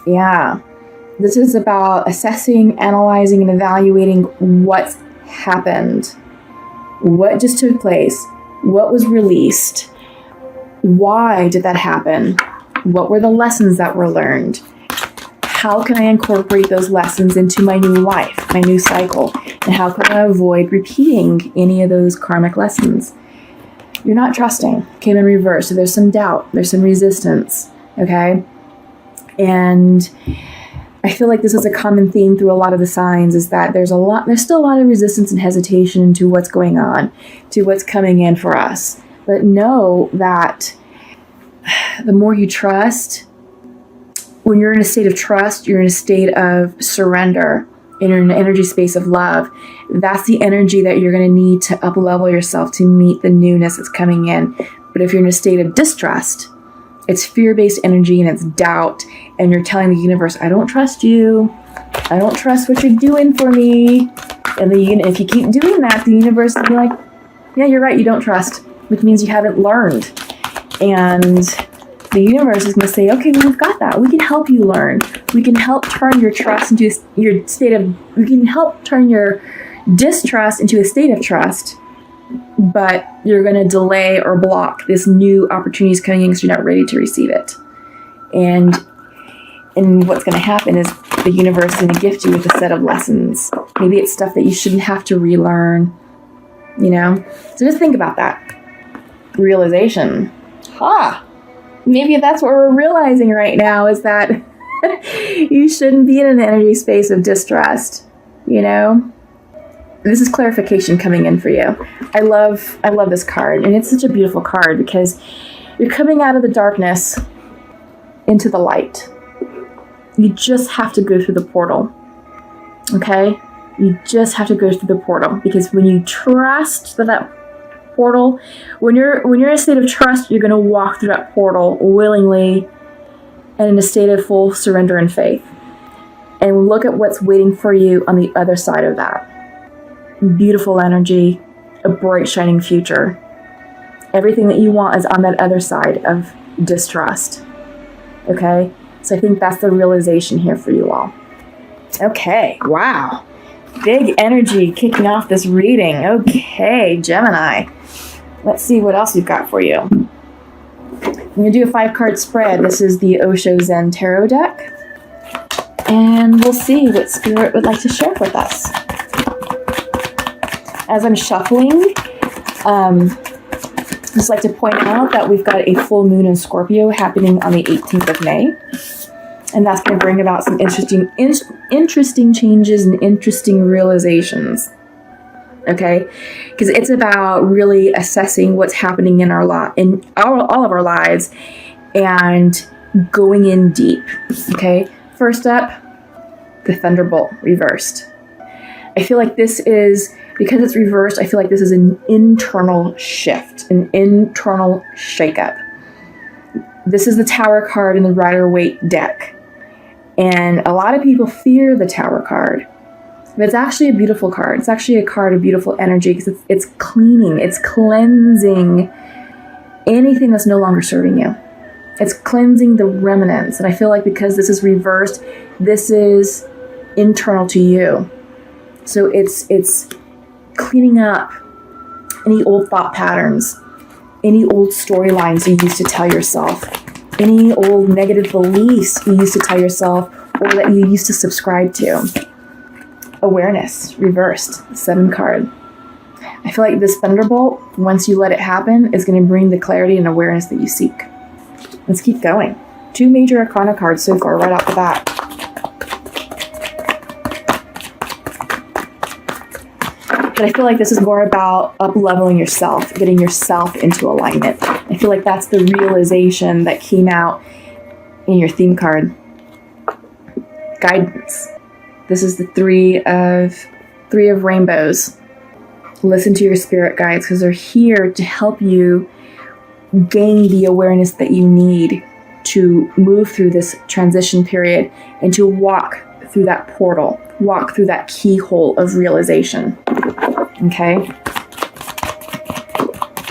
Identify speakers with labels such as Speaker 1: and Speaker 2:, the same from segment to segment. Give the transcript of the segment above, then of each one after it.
Speaker 1: Yeah. This is about assessing, analyzing, and evaluating what's happened. What just took place? What was released? Why did that happen? What were the lessons that were learned? How can I incorporate those lessons into my new life, my new cycle? And how can I avoid repeating any of those karmic lessons? You're not trusting. Came in reverse. So there's some doubt. There's some resistance. Okay? And I feel like this is a common theme through a lot of the signs, is that there's still a lot of resistance and hesitation to what's going on, to what's coming in for us. But know that the more you trust, when you're in a state of trust, you're in a state of surrender, and you're in an energy space of love. That's the energy that you're going to need to up-level yourself to meet the newness that's coming in. But if you're in a state of distrust, it's fear-based energy and it's doubt, and you're telling the universe, I don't trust you. I don't trust what you're doing for me. And if you keep doing that, the universe will be like, yeah, you're right, you don't trust, which means you haven't learned. And the universe is going to say, okay, well, we've got that. We can help you learn. We can help turn your trust into your state of, we can help turn your distrust into a state of trust. But you're going to delay or block this new opportunities coming in because you're not ready to receive it. And what's going to happen is the universe is going to gift you with a set of lessons. Maybe it's stuff that you shouldn't have to relearn, you know? So just think about that. Realization. Maybe that's what we're realizing right now, is that you shouldn't be in an energy space of distrust, you know? This is clarification coming in for you. I love this card, and it's such a beautiful card because you're coming out of the darkness into the light. You just have to go through the portal, okay? You just have to go through the portal, because when you trust that portal, when you're in a state of trust, you're going to walk through that portal willingly and in a state of full surrender and faith. And look at what's waiting for you on the other side of that. Beautiful energy, a bright, shining future. Everything that you want is on that other side of distrust. Okay? So I think that's the realization here for you all. Okay, wow. Big energy kicking off this reading. Okay, Gemini. Let's see what else we've got for you. I'm going to do a 5-card spread. This is the Osho Zen Tarot deck. And we'll see what Spirit would like to share with us. As I'm shuffling, just like to point out that we've got a full moon in Scorpio happening on the 18th of May. And that's going to bring about some interesting changes and interesting realizations. Okay? Because it's about really assessing what's happening in all of our lives and going in deep. Okay? First up, the Thunderbolt reversed. I feel like this is, because it's reversed, I feel like this is an internal shift, an internal shakeup. This is the Tower card in the Rider-Waite deck. And a lot of people fear the Tower card. But it's actually a beautiful card. It's actually a card of beautiful energy because it's cleaning, it's cleansing anything that's no longer serving you. It's cleansing the remnants. And I feel like because this is reversed, this is internal to you. So it's cleaning up any old thought patterns, any old storylines you used to tell yourself, any old negative beliefs you used to tell yourself or that you used to subscribe to. Awareness, reversed, 7 card. I feel like this Thunderbolt, once you let it happen, is going to bring the clarity and awareness that you seek. Let's keep going. 2 major Arcana cards so far, right off the bat. But I feel like this is more about up-leveling yourself, getting yourself into alignment. I feel like that's the realization that came out in your theme card. Guidance. This is the three of rainbows. Listen to your spirit guides because they're here to help you gain the awareness that you need to move through this transition period and to walk through that portal, walk through that keyhole of realization. Okay?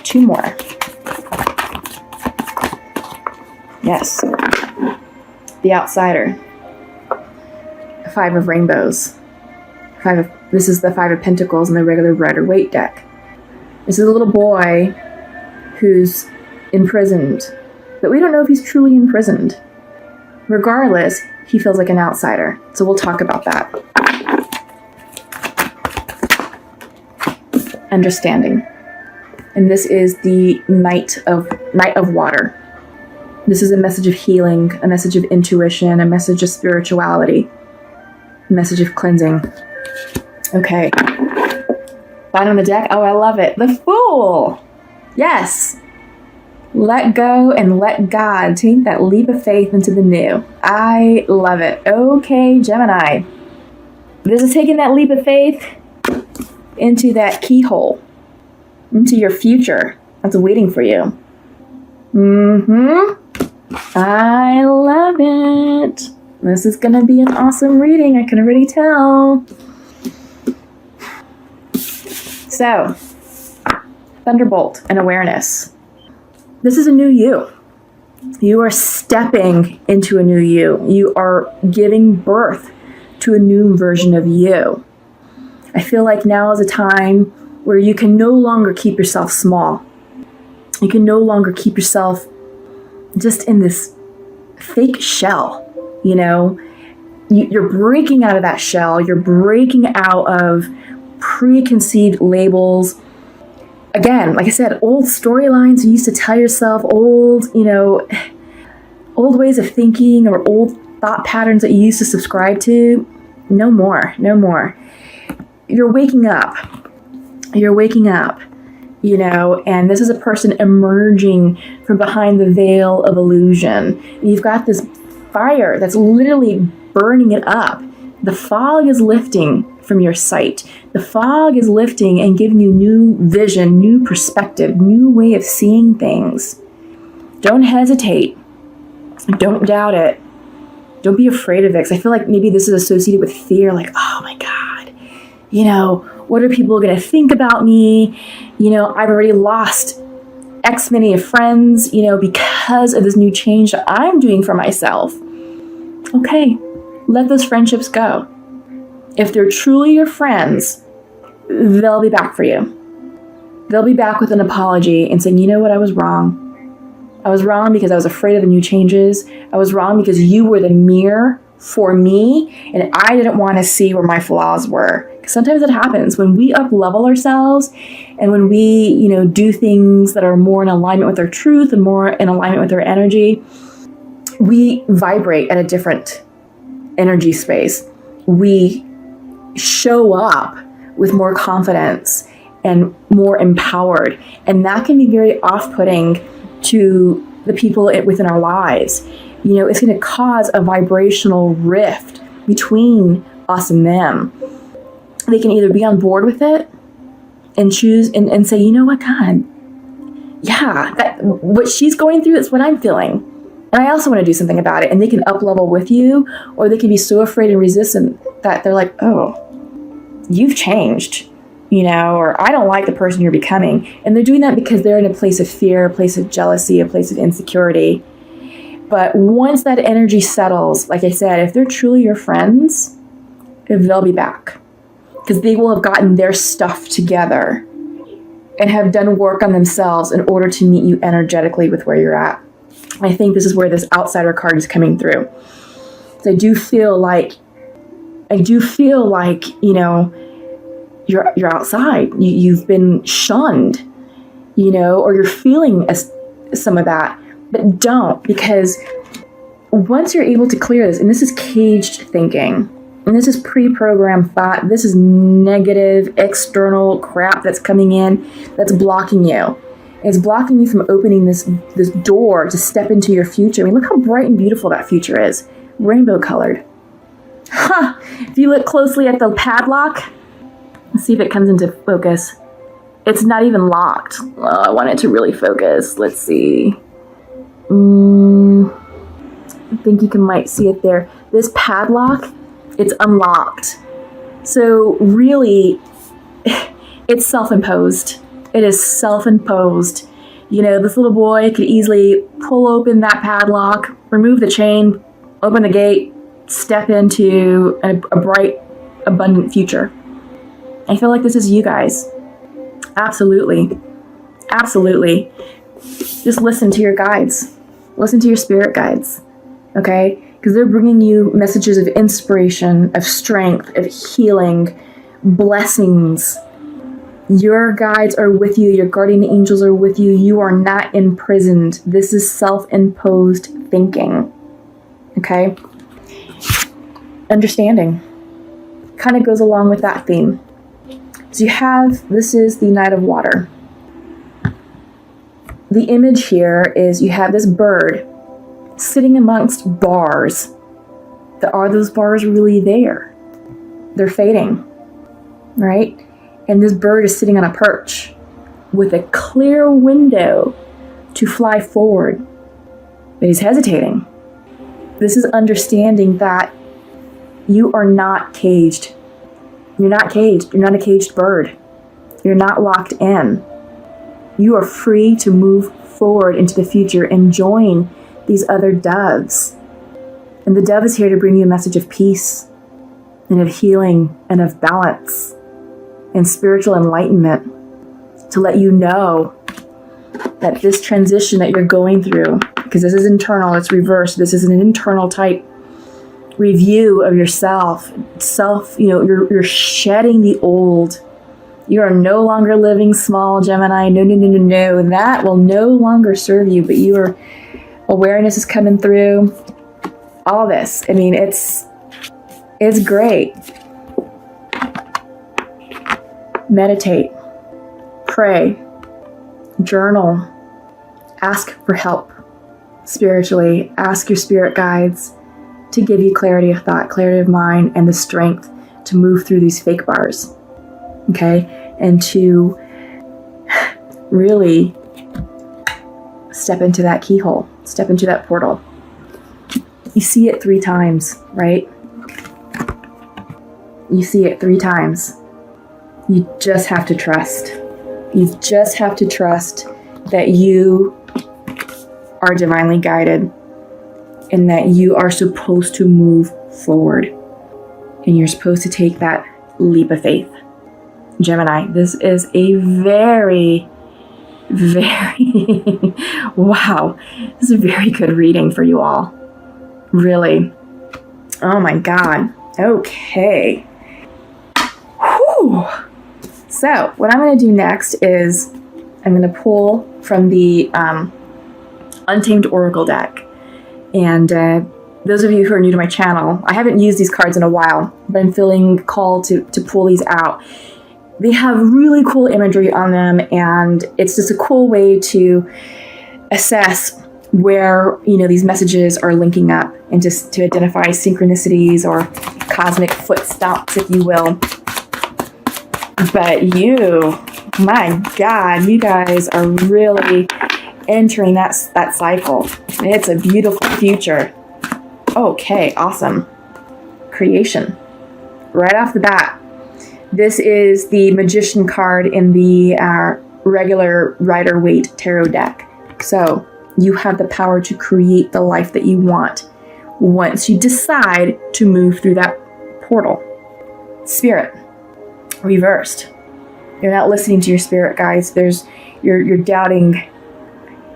Speaker 1: 2 more. Yes. The Outsider. Five of Rainbows. This is the Five of Pentacles in the regular Rider-Waite deck. This is a little boy who's imprisoned, but we don't know if he's truly imprisoned. Regardless, he feels like an outsider. So we'll talk about that. Understanding. And this is the Knight of Water. This is a message of healing, a message of intuition, a message of spirituality, a message of cleansing. Okay. Bottom of the deck. Oh, I love it. The Fool. Yes. Let go and let God take that leap of faith into the new. I love it. Okay, Gemini. This is taking that leap of faith into that keyhole, into your future that's waiting for you. I love it. This is going to be an awesome reading. I can already tell. So, Thunderbolt and awareness. This is a new you. You are stepping into a new you. You are giving birth to a new version of you. I feel like now is a time where you can no longer keep yourself small. You can no longer keep yourself just in this fake shell, you know? You're breaking out of that shell. You're breaking out of preconceived labels. Again, like I said, old storylines you used to tell yourself, old ways of thinking or old thought patterns that you used to subscribe to. No more. You're waking up, and this is a person emerging from behind the veil of illusion. You've got this fire that's literally burning it up. The fog is lifting from your sight. The fog is lifting and giving you new vision, new perspective, new way of seeing things. Don't hesitate. Don't doubt it. Don't be afraid of it. Because I feel like maybe this is associated with fear, like, oh my God, what are people going to think about me? I've already lost X many of friends, because of this new change that I'm doing for myself. Okay, let those friendships go. If they're truly your friends, they'll be back for you. They'll be back with an apology and saying, you know what, I was wrong. I was wrong because I was afraid of the new changes. I was wrong because you were the mirror for me, and I didn't want to see where my flaws were. Sometimes it happens when we up-level ourselves and when we, do things that are more in alignment with our truth and more in alignment with our energy, we vibrate at a different energy space. We show up with more confidence and more empowered. And that can be very off-putting to the people within our lives. It's going to cause a vibrational rift between us and them. They can either be on board with it and choose and say, you know what, God, yeah, what she's going through is what I'm feeling. And I also want to do something about it. And they can up level with you, or they can be so afraid and resistant that they're like, oh, you've changed, or I don't like the person you're becoming. And they're doing that because they're in a place of fear, a place of jealousy, a place of insecurity. But once that energy settles, like I said, if they're truly your friends, they'll be back. Because they will have gotten their stuff together and have done work on themselves in order to meet you energetically with where you're at. I think this is where this outsider card is coming through. So I do feel like, you're outside. You've been shunned, or you're feeling some of that. But don't, because once you're able to clear this, and this is caged thinking, and this is pre-programmed thought. This is negative external crap that's coming in that's blocking you. It's blocking you from opening this door to step into your future. I mean, look how bright and beautiful that future is. Rainbow colored. Ha! If you look closely at the padlock, let's see if it comes into focus. It's not even locked. Oh, I want it to really focus. Let's see. I think you might see it there. This padlock, it's unlocked. So really, it's self-imposed. It is self-imposed. This little boy could easily pull open that padlock, remove the chain, open the gate, step into a bright, abundant future. I feel like this is you guys. Absolutely. Absolutely. Just listen to your guides. Listen to your spirit guides. Okay? Because they're bringing you messages of inspiration, of strength, of healing, blessings. Your guides are with you. Your guardian angels are with you. You are not imprisoned. This is self-imposed thinking. Okay? Understanding kind of goes along with that theme. So this is the Knight of Water. The image here is you have this bird sitting amongst bars. Are those bars really there? They're fading, right? And this bird is sitting on a perch with a clear window to fly forward. But he's hesitating. This is understanding that you are not caged. You're not caged. You're not a caged bird. You're not locked in. You are free to move forward into the future and join these other doves. And the dove is here to bring you a message of peace and of healing and of balance and spiritual enlightenment, to let you know that this transition that you're going through, because this is internal, it's reversed, this is an internal type review of yourself. You're shedding the old. You are no longer living small, Gemini. No. That will no longer serve you, but your awareness is coming through. All this. I mean, it's great. Meditate. Pray. Journal. Ask for help spiritually. Ask your spirit guides to give you clarity of thought, clarity of mind, and the strength to move through these fake bars. Okay? And to really step into that keyhole, step into that portal. You see it 3 times, right? You see it 3 times. You just have to trust. You just have to trust that you are divinely guided and that you are supposed to move forward. And you're supposed to take that leap of faith. Gemini, this is a very, very, wow, this is a very good reading for you all. Really. Oh my God. Okay. Whew. So what I'm going to do next is I'm going to pull from the Untamed Oracle deck. And those of you who are new to my channel, I haven't used these cards in a while, but I'm feeling called to pull these out. They have really cool imagery on them, and it's just a cool way to assess where, these messages are linking up, and just to identify synchronicities or cosmic footsteps, if you will. But my God, you guys are really entering that cycle. It's a beautiful future. Okay, awesome. Creation. Right off the bat, this is the Magician card in the regular Rider-Waite tarot deck. So you have the power to create the life that you want once you decide to move through that portal. Spirit. Reversed. You're not listening to your spirit guides. You're doubting.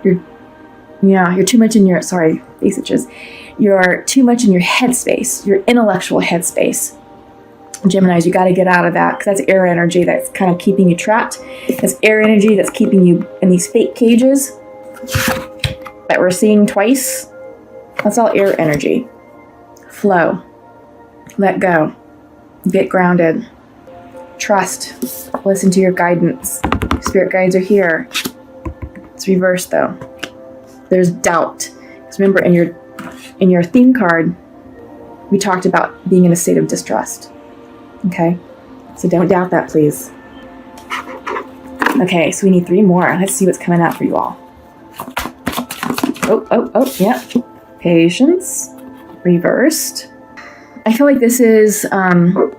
Speaker 1: You're too much in your, face itches. You're too much in your headspace, your intellectual headspace. Geminis, you got to get out of that, because that's air energy that's kind of keeping you trapped. That's air energy that's keeping you in these fake cages that we're seeing twice. That's all air energy. Flow. Let go. Get grounded. Trust. Listen to your guidance. Spirit guides are here. It's reversed though. There's doubt. Because remember, in your theme card, we talked about being in a state of distrust. Okay? So don't doubt that, please. Okay, so we need 3 more. Let's see what's coming out for you all. Oh, yeah. Patience. Reversed. I feel like this is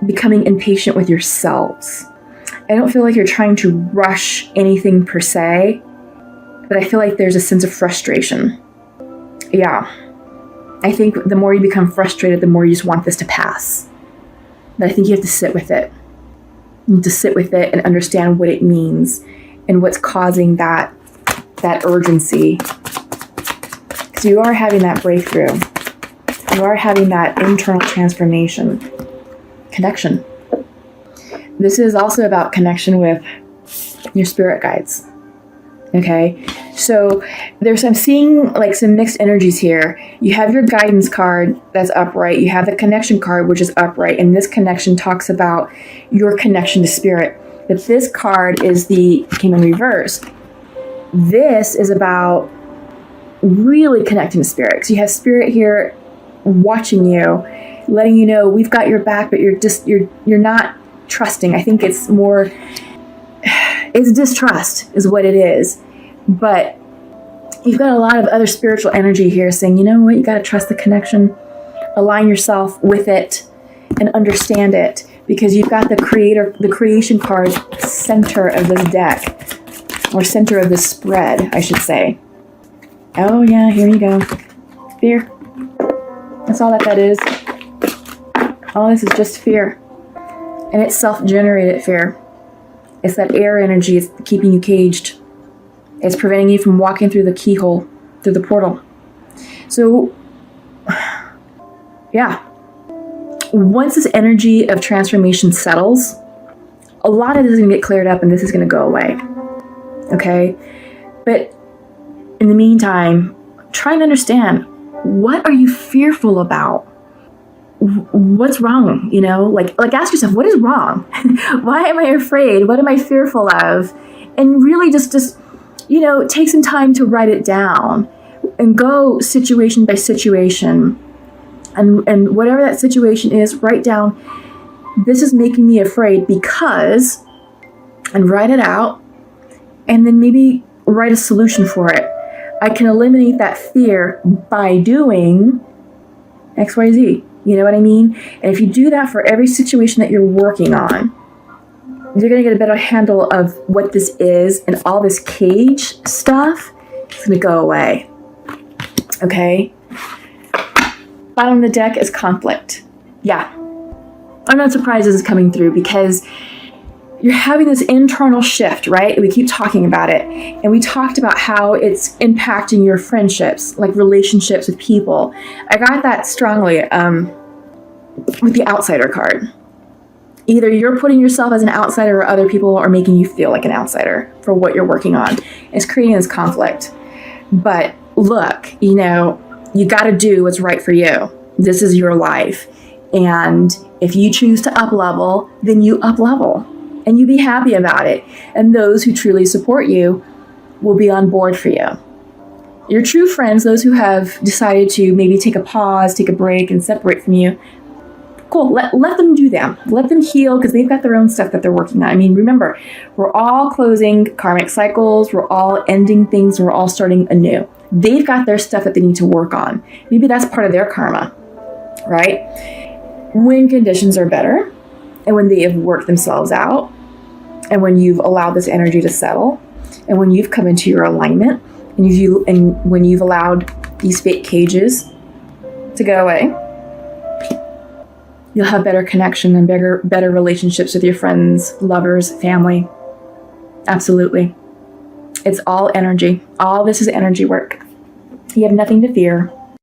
Speaker 1: becoming impatient with yourselves. I don't feel like you're trying to rush anything per se, but I feel like there's a sense of frustration. Yeah. I think the more you become frustrated, the more you just want this to pass. But I think you have to sit with it. You have to sit with it and understand what it means and what's causing that urgency. Because you are having that breakthrough. You are having that internal transformation. Connection. This is also about connection with your spirit guides. Okay, so I'm seeing like some mixed energies here. You have your guidance card that's upright. You have the connection card, which is upright. And this connection talks about your connection to spirit. But this card came in reverse. This is about really connecting to spirit. So you have spirit here watching you, letting you know we've got your back, but you're not trusting. I think it's more, it's distrust is what it is. But you've got a lot of other spiritual energy here saying, you know what, you got to trust the connection, align yourself with it and understand it, because you've got the creation card center of this deck, or center of this spread, I should say. Oh yeah, here you go. Fear. That's all that is. All this is just fear. And it's self-generated fear. It's that air energy. It's keeping you caged. It's preventing you from walking through the keyhole, through the portal. So, yeah. Once this energy of transformation settles, a lot of this is going to get cleared up and this is going to go away. Okay? But in the meantime, try and understand, what are you fearful about? What's wrong? You know, like ask yourself, what is wrong? Why am I afraid? What am I fearful of? And really just take some time to write it down and go situation by situation. And whatever that situation is, write down, this is making me afraid because, and write it out, and then maybe write a solution for it. I can eliminate that fear by doing XYZ. You know what I mean? And if you do that for every situation that you're working on, you're going to get a better handle of what this is, and all this cage stuff is going to go away. Okay? Bottom of the deck is conflict. Yeah. I'm not surprised this is coming through, because you're having this internal shift, right? We keep talking about it. And we talked about how it's impacting your friendships, like relationships with people. I got that strongly with the outsider card. Either you're putting yourself as an outsider, or other people are making you feel like an outsider for what you're working on. It's creating this conflict. But look, you got to do what's right for you. This is your life. And if you choose to up level, then you up level. And you be happy about it. And those who truly support you will be on board for you. Your true friends, those who have decided to maybe take a pause, take a break, and separate from you, cool, let them do them. Let them heal, because they've got their own stuff that they're working on. I mean, remember, we're all closing karmic cycles. We're all ending things. We're all starting anew. They've got their stuff that they need to work on. Maybe that's part of their karma, right? When conditions are better, and when they have worked themselves out, and when you've allowed this energy to settle, and when you've come into your alignment, and when you've allowed these fake cages to go away, you'll have better connection and better relationships with your friends, lovers, family. Absolutely. It's all energy. All this is energy work. You have nothing to fear.